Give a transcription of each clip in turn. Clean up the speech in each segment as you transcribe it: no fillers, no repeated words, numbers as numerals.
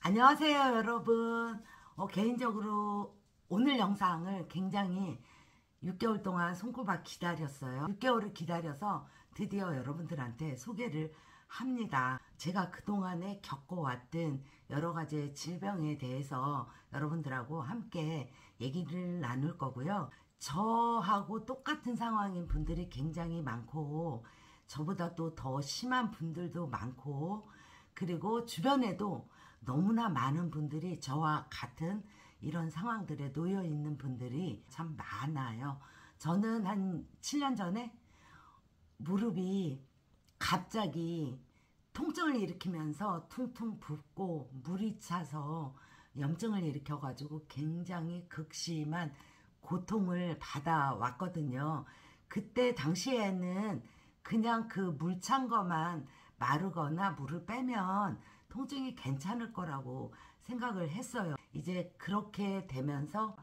안녕하세요, 여러분. 개인적으로 오늘 영상을 굉장히 6개월 동안 손꼽아 기다렸어요. 6개월을 기다려서 드디어 여러분들한테 소개를 합니다. 제가 그동안에 겪어왔던 여러 가지 질병에 대해서 여러분들하고 함께 얘기를 나눌 거고요. 저하고 똑같은 상황인 분들이 굉장히 많고, 저보다 또 더 심한 분들도 많고, 그리고 주변에도 너무나 많은 분들이 저와 같은 이런 상황들에 놓여 있는 분들이 참 많아요. 저는 한 7년 전에 무릎이 갑자기 통증을 일으키면서 퉁퉁 붓고 물이 차서 염증을 일으켜가지고 굉장히 극심한 고통을 받아왔거든요. 그때 당시에는 그냥 그 물 찬 거만 마르거나 물을 빼면 통증이 괜찮을 거라고 생각을 했어요. 이제 그렇게 되면서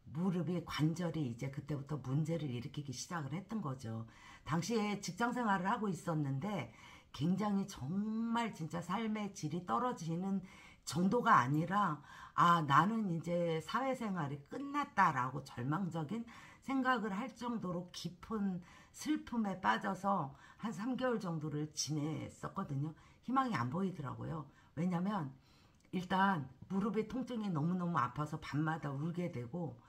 무릎이 관절이 이제 그때부터 문제를 일으키기 시작을 했던 거죠. 당시에 직장 생활을 하고 있었는데 굉장히 정말 진짜 삶의 질이 떨어지는 정도가 아니라 나는 이제 사회생활이 끝났다라고 절망적인 생각을 할 정도로 깊은 슬픔에 빠져서 한 3개월 정도를 지냈었거든요. 희망이 안 보이더라고요. 왜냐면 일단 무릎의 통증이 너무너무 아파서 밤마다 울게 되고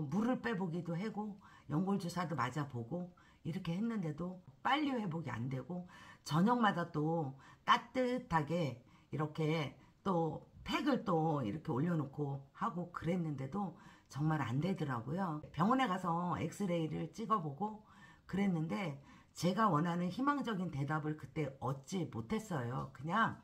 물을 빼보기도 하고 연골주사도 맞아보고 이렇게 했는데도 빨리 회복이 안 되고 저녁마다 또 따뜻하게 이렇게 또 팩을 또 이렇게 올려놓고 하고 그랬는데도 정말 안 되더라고요. 병원에 가서 엑스레이를 찍어보고 그랬는데 제가 원하는 희망적인 대답을 그때 얻지 못했어요. 그냥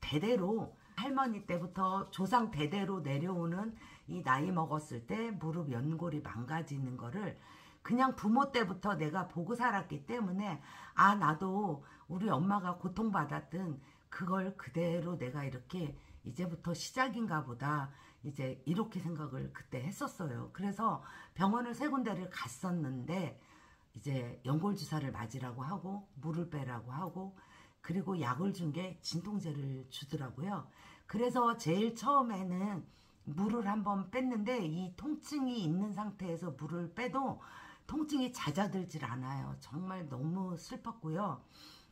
대대로 할머니 때부터 조상 대대로 내려오는 이 나이 먹었을 때 무릎 연골이 망가지는 거를 그냥 부모 때부터 내가 보고 살았기 때문에 나도 우리 엄마가 고통받았던 그걸 그대로 내가 이렇게 이제부터 시작인가 보다 이제 이렇게 생각을 그때 했었어요. 그래서 병원을 세 군데를 갔었는데 이제 연골주사를 맞으라고 하고 물을 빼라고 하고 그리고 약을 준 게 진통제를 주더라고요. 그래서 제일 처음에는 물을 한번 뺐는데 이 통증이 있는 상태에서 물을 빼도 통증이 잦아들질 않아요. 정말 너무 슬펐고요.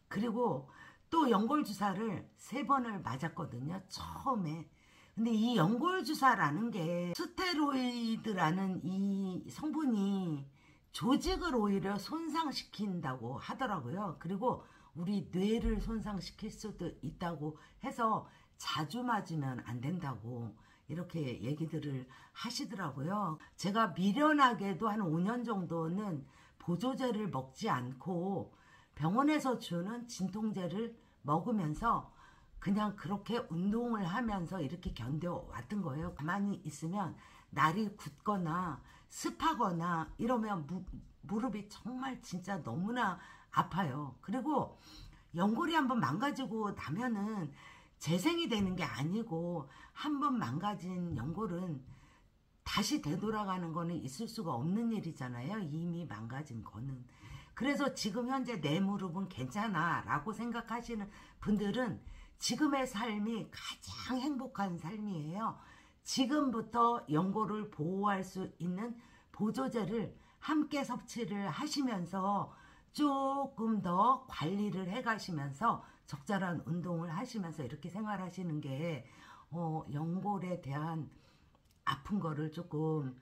그리고 또 연골주사를 3번을 맞았거든요. 처음에. 근데 이 연골주사라는 게 스테로이드라는 이 성분이 조직을 오히려 손상시킨다고 하더라고요. 그리고 우리 뇌를 손상시킬 수도 있다고 해서 자주 맞으면 안 된다고 이렇게 얘기들을 하시더라고요. 제가 미련하게도 한 5년 정도는 보조제를 먹지 않고 병원에서 주는 진통제를 먹으면서 그냥 그렇게 운동을 하면서 이렇게 견뎌왔던 거예요. 가만히 있으면 날이 굳거나 습하거나 이러면 무릎이 정말 진짜 너무나 아파요. 그리고 연골이 한번 망가지고 나면은 재생이 되는 게 아니고 한번 망가진 연골은 다시 되돌아가는 거는 있을 수가 없는 일이잖아요. 이미 망가진 거는. 그래서 지금 현재 내 무릎은 괜찮아 라고 생각하시는 분들은 지금의 삶이 가장 행복한 삶이에요. 지금부터 연골을 보호할 수 있는 보조제를 함께 섭취를 하시면서 조금 더 관리를 해 가시면서 적절한 운동을 하시면서 이렇게 생활하시는 게 연골에 대한 아픈 거를 조금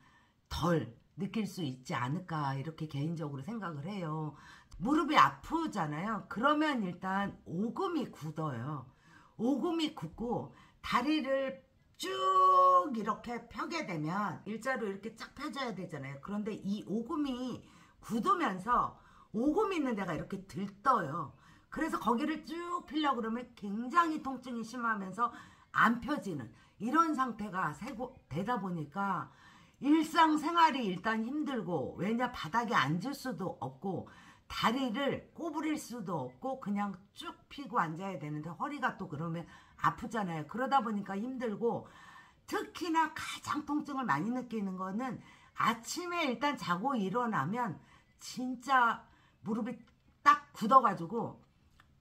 덜 느낄 수 있지 않을까 이렇게 개인적으로 생각을 해요. 무릎이 아프잖아요. 그러면 일단 오금이 굳어요. 오금이 굳고 다리를 쭉 이렇게 펴게 되면 일자로 이렇게 쫙 펴져야 되잖아요. 그런데 이 오금이 굳으면서 오금 있는 데가 이렇게 들떠요. 그래서 거기를 쭉 펴려고 그러면 굉장히 통증이 심하면서 안 펴지는 이런 상태가 되다 보니까 일상생활이 일단 힘들고 왜냐 바닥에 앉을 수도 없고 다리를 꼬부릴 수도 없고 그냥 쭉 펴고 앉아야 되는데 허리가 또 그러면 아프잖아요. 그러다 보니까 힘들고 특히나 가장 통증을 많이 느끼는 거는 아침에 일단 자고 일어나면 진짜 무릎이 딱 굳어가지고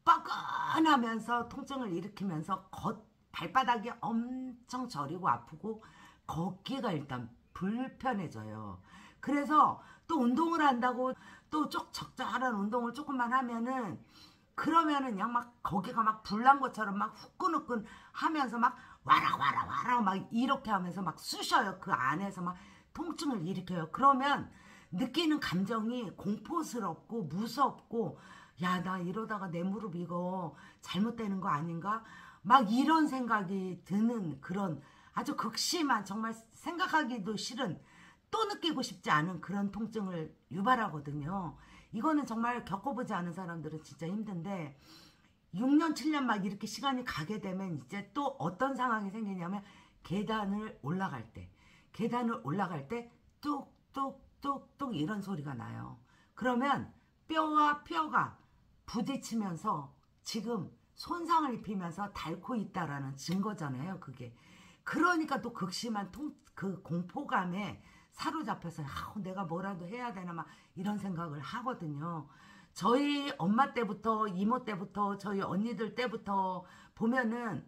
뻐근하면서 통증을 일으키면서 발바닥이 엄청 저리고 아프고 걷기가 일단 불편해져요. 그래서 또 운동을 한다고 또 적절한 운동을 조금만 하면은 그러면은 그냥 막 거기가 막 불난 것처럼 막 후끈후끈 하면서 막 와라 막 이렇게 하면서 막 쑤셔요. 그 안에서 막 통증을 일으켜요. 그러면 느끼는 감정이 공포스럽고 무섭고 야, 나 이러다가 내 무릎 이거 잘못되는 거 아닌가? 막 이런 생각이 드는 그런 아주 극심한 정말 생각하기도 싫은 또 느끼고 싶지 않은 그런 통증을 유발하거든요. 이거는 정말 겪어보지 않은 사람들은 진짜 힘든데 6년, 7년 막 이렇게 시간이 가게 되면 이제 또 어떤 상황이 생기냐면 계단을 올라갈 때 뚝뚝뚝뚝 이런 소리가 나요. 그러면 뼈와 뼈가 부딪히면서 지금 손상을 입히면서 닳고 있다라는 증거잖아요. 그게. 그러니까 또 극심한 그 공포감에 사로잡혀서 내가 뭐라도 해야 되나 막 이런 생각을 하거든요. 저희 엄마 때부터 이모 때부터 저희 언니들 때부터 보면은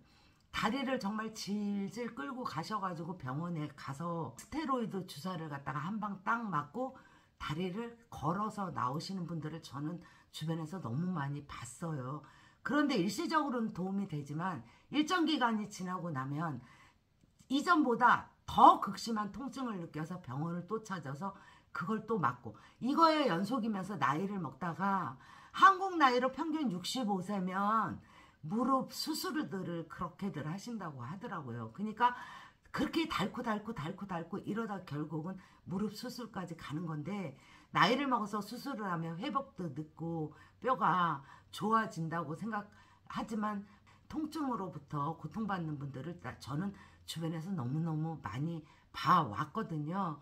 다리를 정말 질질 끌고 가셔가지고 병원에 가서 스테로이드 주사를 갖다가 한 방 딱 맞고 다리를 걸어서 나오시는 분들을 저는 주변에서 너무 많이 봤어요. 그런데 일시적으로는 도움이 되지만 일정 기간이 지나고 나면 이전보다 더 극심한 통증을 느껴서 병원을 또 찾아서 그걸 또 맞고 이거에 연속이면서 나이를 먹다가 한국 나이로 평균 65세면 무릎 수술들을 그렇게들 하신다고 하더라고요. 그러니까 그렇게 닳고 이러다 결국은 무릎 수술까지 가는 건데 나이를 먹어서 수술을 하면 회복도 늦고 뼈가 좋아진다고 생각하지만 통증으로부터 고통받는 분들을 저는 주변에서 너무너무 많이 봐왔거든요.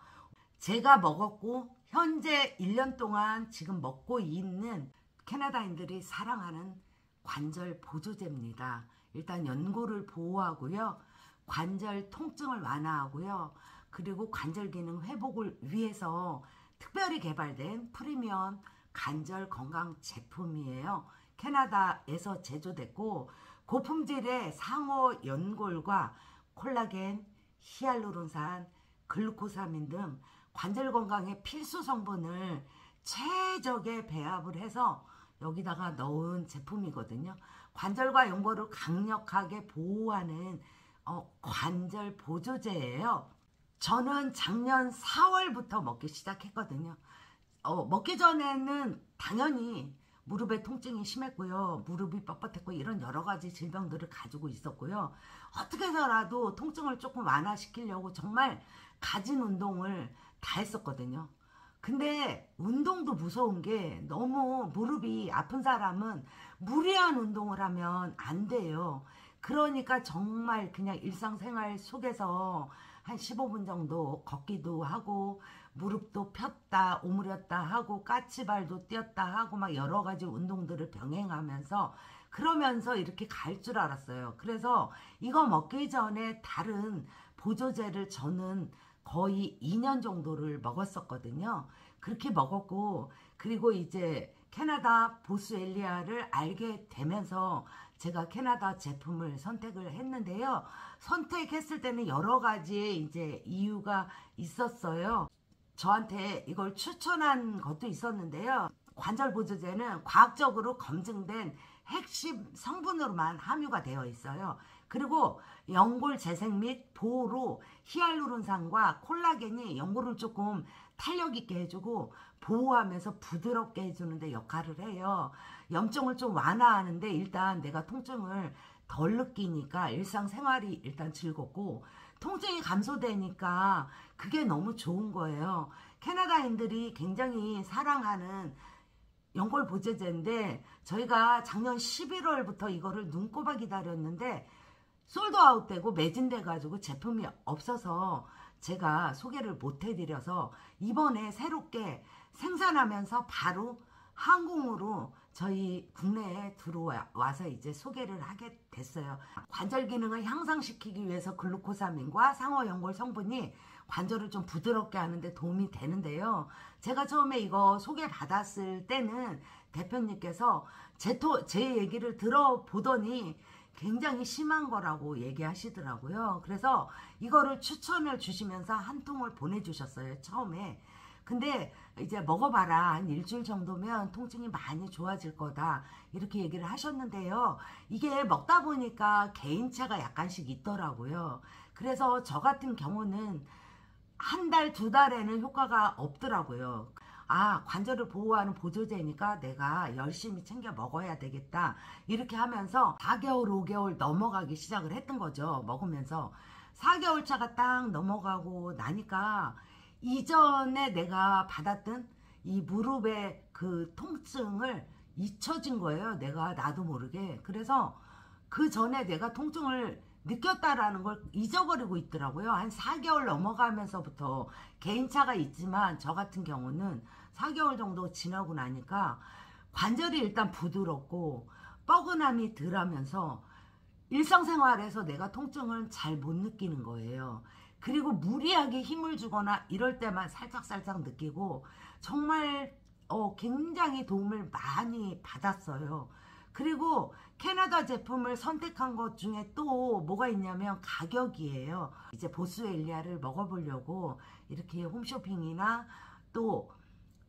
제가 먹었고 현재 1년 동안 지금 먹고 있는 캐나다인들이 사랑하는 관절 보조제입니다. 일단 연골을 보호하고요. 관절 통증을 완화하고요. 그리고 관절 기능 회복을 위해서 특별히 개발된 프리미엄 관절 건강 제품이에요. 캐나다에서 제조됐고 고품질의 상어 연골과 콜라겐, 히알루론산, 글루코사민 등 관절 건강의 필수 성분을 최적의 배합을 해서 여기다가 넣은 제품이거든요. 관절과 연골을 강력하게 보호하는 관절 보조제예요. 저는 작년 4월부터 먹기 시작했거든요. 먹기 전에는 당연히 무릎에 통증이 심했고요. 무릎이 뻣뻣했고 이런 여러 가지 질병들을 가지고 있었고요. 어떻게 해서라도 통증을 조금 완화시키려고 정말 가진 운동을 다 했었거든요. 근데 운동도 무서운 게 너무 무릎이 아픈 사람은 무리한 운동을 하면 안 돼요. 그러니까 정말 그냥 일상생활 속에서 한 15분 정도 걷기도 하고 무릎도 폈다 오므렸다 하고 까치발도 뛰었다 하고 막 여러 가지 운동들을 병행하면서 그러면서 이렇게 갈 줄 알았어요. 그래서 이거 먹기 전에 다른 보조제를 저는 거의 2년 정도를 먹었었거든요. 그렇게 먹었고 그리고 이제 캐나다 보스웰리아를 알게 되면서 제가 캐나다 제품을 선택을 했는데요. 선택했을 때는 여러 가지 이제 이유가 있었어요. 저한테 이걸 추천한 것도 있었는데요. 관절 보조제는 과학적으로 검증된 핵심 성분으로만 함유가 되어 있어요. 그리고 연골 재생 및 보호로 히알루론산과 콜라겐이 연골을 조금 탄력 있게 해주고 보호하면서 부드럽게 해주는 데 역할을 해요. 염증을 좀 완화하는데 일단 내가 통증을 덜 느끼니까 일상생활이 일단 즐겁고 통증이 감소되니까 그게 너무 좋은 거예요. 캐나다인들이 굉장히 사랑하는 연골 보조제인데 저희가 작년 11월부터 이거를 눈꼽아 기다렸는데 솔드아웃 되고 매진돼 가지고 제품이 없어서 제가 소개를 못 해드려서 이번에 새롭게 생산하면서 바로 항공으로 저희 국내에 들어와서 이제 소개를 하게 됐어요. 관절 기능을 향상시키기 위해서 글루코사민과 상어연골 성분이 관절을 좀 부드럽게 하는데 도움이 되는데요. 제가 처음에 이거 소개받았을 때는 대표님께서 제 얘기를 들어보더니 굉장히 심한 거라고 얘기하시더라고요. 그래서 이거를 추천을 주시면서 한 통을 보내주셨어요, 처음에. 근데 이제 먹어봐라, 한 일주일 정도면 통증이 많이 좋아질 거다, 이렇게 얘기를 하셨는데요. 이게 먹다 보니까 개인차가 약간씩 있더라고요. 그래서 저 같은 경우는 한 달, 두 달에는 효과가 없더라고요. 아, 관절을 보호하는 보조제니까 내가 열심히 챙겨 먹어야 되겠다, 이렇게 하면서 4개월, 5개월 넘어가기 시작을 했던 거죠. 먹으면서 4개월 차가 딱 넘어가고 나니까 이전에 내가 받았던 이 무릎의 그 통증을 잊혀진 거예요, 내가 나도 모르게. 그래서 그 전에 내가 통증을 느꼈다라는 걸 잊어버리고 있더라고요. 한 4개월 넘어가면서부터 개인차가 있지만 저 같은 경우는 4개월 정도 지나고 나니까 관절이 일단 부드럽고 뻐근함이 덜하면서 일상생활에서 내가 통증을 잘 못 느끼는 거예요. 그리고 무리하게 힘을 주거나 이럴 때만 살짝살짝 느끼고 정말 굉장히 도움을 많이 받았어요. 그리고 캐나다 제품을 선택한 것 중에 또 뭐가 있냐면 가격이에요. 이제 보스웰리아를 먹어보려고 이렇게 홈쇼핑이나 또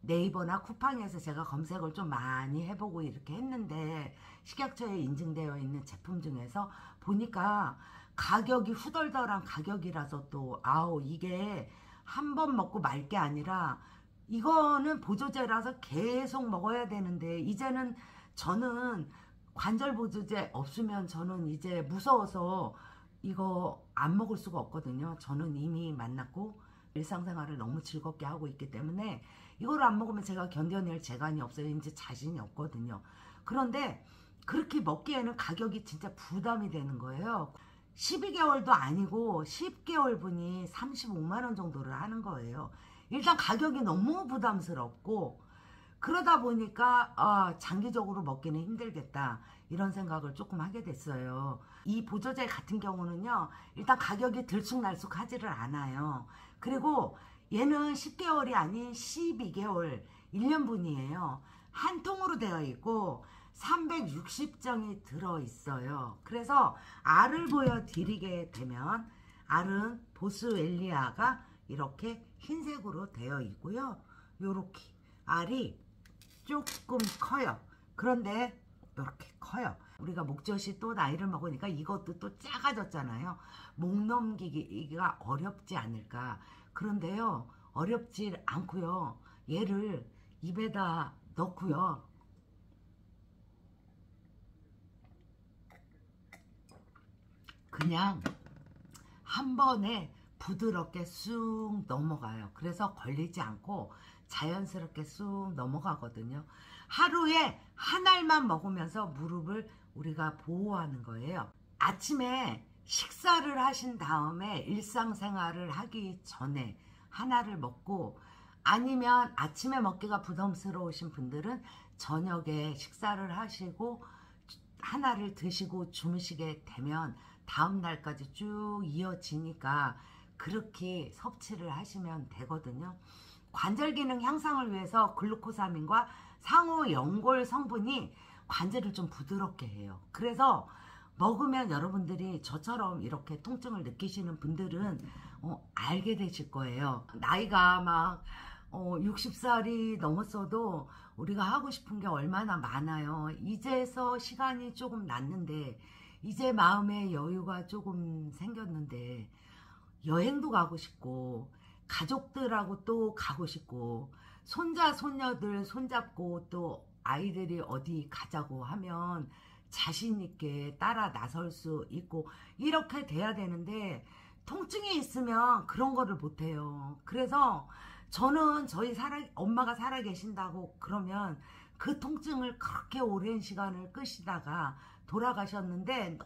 네이버나 쿠팡에서 제가 검색을 좀 많이 해보고 이렇게 했는데, 식약처에 인증되어 있는 제품 중에서 보니까 가격이 후덜덜한 가격이라서 또 아우, 이게 한 번 먹고 말 게 아니라 이거는 보조제라서 계속 먹어야 되는데, 이제는 저는 관절 보조제 없으면 저는 이제 무서워서 이거 안 먹을 수가 없거든요. 저는 이미 만났고 일상생활을 너무 즐겁게 하고 있기 때문에 이걸 안 먹으면 제가 견뎌낼 재간이 없어요. 이제 자신이 없거든요. 그런데 그렇게 먹기에는 가격이 진짜 부담이 되는 거예요. 12개월도 아니고 10개월 분이 35만 원 정도를 하는 거예요. 일단 가격이 너무 부담스럽고, 그러다 보니까 장기적으로 먹기는 힘들겠다, 이런 생각을 조금 하게 됐어요. 이 보조제 같은 경우는요, 일단 가격이 들쑥날쑥하지를 않아요. 그리고 얘는 10개월이 아닌 12개월 1년분이에요. 한 통으로 되어 있고 360장이 들어있어요. 그래서 알을 보여드리게 되면, 알은 보스웰리아가 이렇게 흰색으로 되어 있고요. 요렇게 알이 조금 커요. 그런데 이렇게 커요. 우리가 목젖이 또 나이를 먹으니까 이것도 또 작아졌잖아요. 목 넘기기가 어렵지 않을까. 그런데요, 어렵지 않고요. 얘를 입에다 넣고요. 그냥 한 번에 부드럽게 쑥 넘어가요. 그래서 걸리지 않고 자연스럽게 쑥 넘어가거든요. 하루에 한 알만 먹으면서 무릎을 우리가 보호하는 거예요. 아침에 식사를 하신 다음에 일상생활을 하기 전에 하나를 먹고, 아니면 아침에 먹기가 부담스러우신 분들은 저녁에 식사를 하시고 하나를 드시고 주무시게 되면 다음 날까지 쭉 이어지니까 그렇게 섭취를 하시면 되거든요. 관절 기능 향상을 위해서 글루코사민과 상호 연골 성분이 관절을 좀 부드럽게 해요. 그래서 먹으면 여러분들이 저처럼 이렇게 통증을 느끼시는 분들은 알게 되실 거예요. 나이가 막 60살이 넘었어도 우리가 하고 싶은 게 얼마나 많아요. 이제서 시간이 조금 났는데, 이제 마음의 여유가 조금 생겼는데, 여행도 가고 싶고 가족들하고 또 가고 싶고, 손자 손녀들 손잡고 또 아이들이 어디 가자고 하면 자신 있게 따라 나설 수 있고, 이렇게 돼야 되는데 통증이 있으면 그런 거를 못해요. 그래서 저는 저희 엄마가 살아 계신다고 그러면 그 통증을 그렇게 오랜 시간을 끄시다가 돌아가셨는데,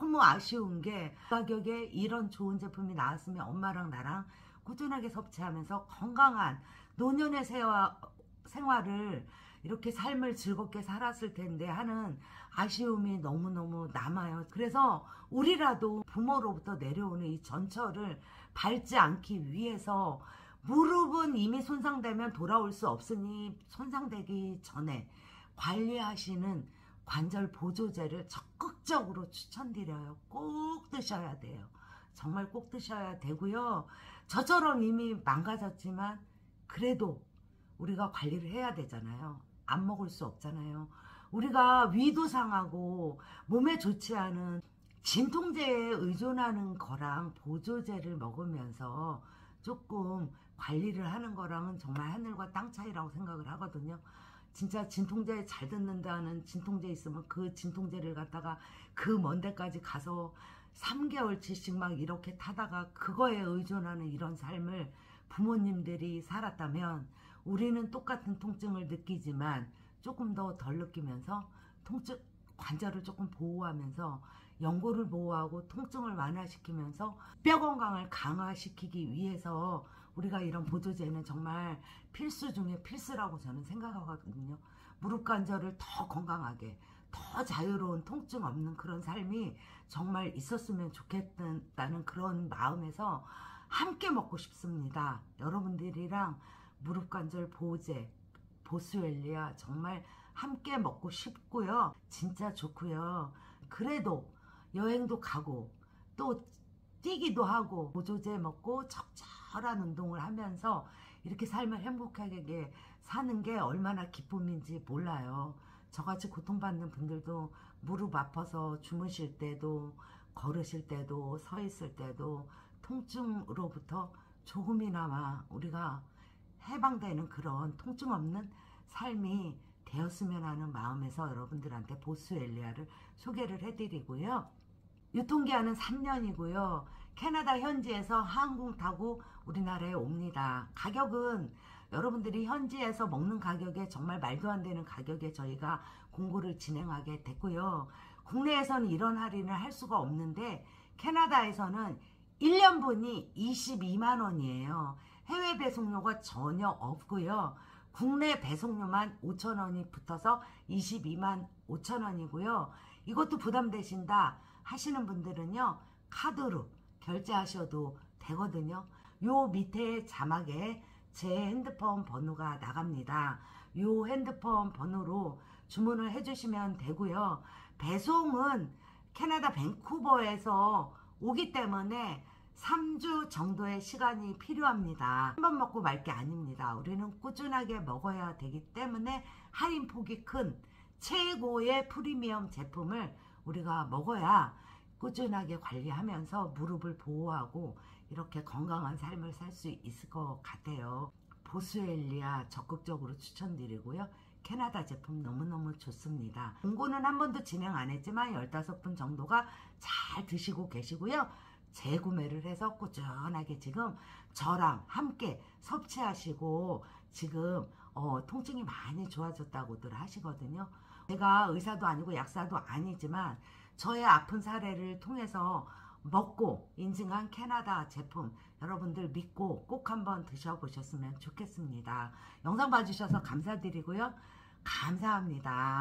너무 아쉬운 게 가격에 이런 좋은 제품이 나왔으면 엄마랑 나랑 꾸준하게 섭취하면서 건강한 노년의 생활을, 이렇게 삶을 즐겁게 살았을 텐데 하는 아쉬움이 너무너무 남아요. 그래서 우리라도 부모로부터 내려오는 이 전철을 밟지 않기 위해서, 무릎은 이미 손상되면 돌아올 수 없으니 손상되기 전에 관리하시는 관절 보조제를 적극적으로 추천드려요. 꼭 드셔야 돼요. 정말 꼭 드셔야 되고요. 저처럼 이미 망가졌지만 그래도 우리가 관리를 해야 되잖아요. 안 먹을 수 없잖아요. 우리가 위도 상하고 몸에 좋지 않은 진통제에 의존하는 거랑 보조제를 먹으면서 조금 관리를 하는 거랑은 정말 하늘과 땅 차이라고 생각을 하거든요. 진짜 진통제 잘 듣는다는 진통제 있으면 그 진통제를 갖다가 그 먼 데까지 가서 3개월치씩 막 이렇게 타다가 그거에 의존하는 이런 삶을 부모님들이 살았다면 우리는 똑같은 통증을 느끼지만 조금 더 덜 느끼면서 통증 관절을 조금 보호하면서 연골을 보호하고 통증을 완화시키면서 뼈 건강을 강화시키기 위해서 우리가 이런 보조제는 정말 필수 중에 필수라고 저는 생각하거든요. 무릎 관절을 더 건강하게 더 자유로운 통증 없는 그런 삶이 정말 있었으면 좋겠다는 그런 마음에서 함께 먹고 싶습니다. 여러분들이랑 무릎 관절 보호제 보스웰리아 정말 함께 먹고 싶고요. 진짜 좋고요. 그래도 여행도 가고 또 뛰기도 하고 보조제 먹고 적절한 운동을 하면서 이렇게 삶을 행복하게 사는 게 얼마나 기쁨인지 몰라요. 저같이 고통받는 분들도 무릎 아파서 주무실 때도 걸으실 때도 서 있을 때도 통증으로부터 조금이나마 우리가 해방되는 그런 통증 없는 삶이 되었으면 하는 마음에서 여러분들한테 보스웰리아를 소개를 해드리고요. 유통기한은 3년이고요. 캐나다 현지에서 항공 타고 우리나라에 옵니다. 가격은 여러분들이 현지에서 먹는 가격에 정말 말도 안 되는 가격에 저희가 공고를 진행하게 됐고요. 국내에서는 이런 할인을 할 수가 없는데 캐나다에서는 1년분이 22만 원이에요. 해외 배송료가 전혀 없고요. 국내 배송료만 5천 원이 붙어서 22만 5천 원이고요. 이것도 부담되신다 하시는 분들은요. 카드로 결제하셔도 되거든요. 요 밑에 자막에 제 핸드폰 번호가 나갑니다. 요 핸드폰 번호로 주문을 해주시면 되고요. 배송은 캐나다 밴쿠버에서 오기 때문에 3주 정도의 시간이 필요합니다. 한 번 먹고 말 게 아닙니다. 우리는 꾸준하게 먹어야 되기 때문에 할인폭이 큰 최고의 프리미엄 제품을 우리가 먹어야 꾸준하게 관리하면서 무릎을 보호하고 이렇게 건강한 삶을 살 수 있을 것 같아요. 보스웰리아 적극적으로 추천드리고요. 캐나다 제품 너무너무 좋습니다. 공고는 한 번도 진행 안 했지만 15분 정도가 잘 드시고 계시고요. 재구매를 해서 꾸준하게 지금 저랑 함께 섭취하시고 지금 통증이 많이 좋아졌다고들 하시거든요. 제가 의사도 아니고 약사도 아니지만 저의 아픈 사례를 통해서 먹고 인증한 캐나다 제품 여러분들 믿고 꼭 한번 드셔보셨으면 좋겠습니다. 영상 봐주셔서 감사드리고요. 감사합니다.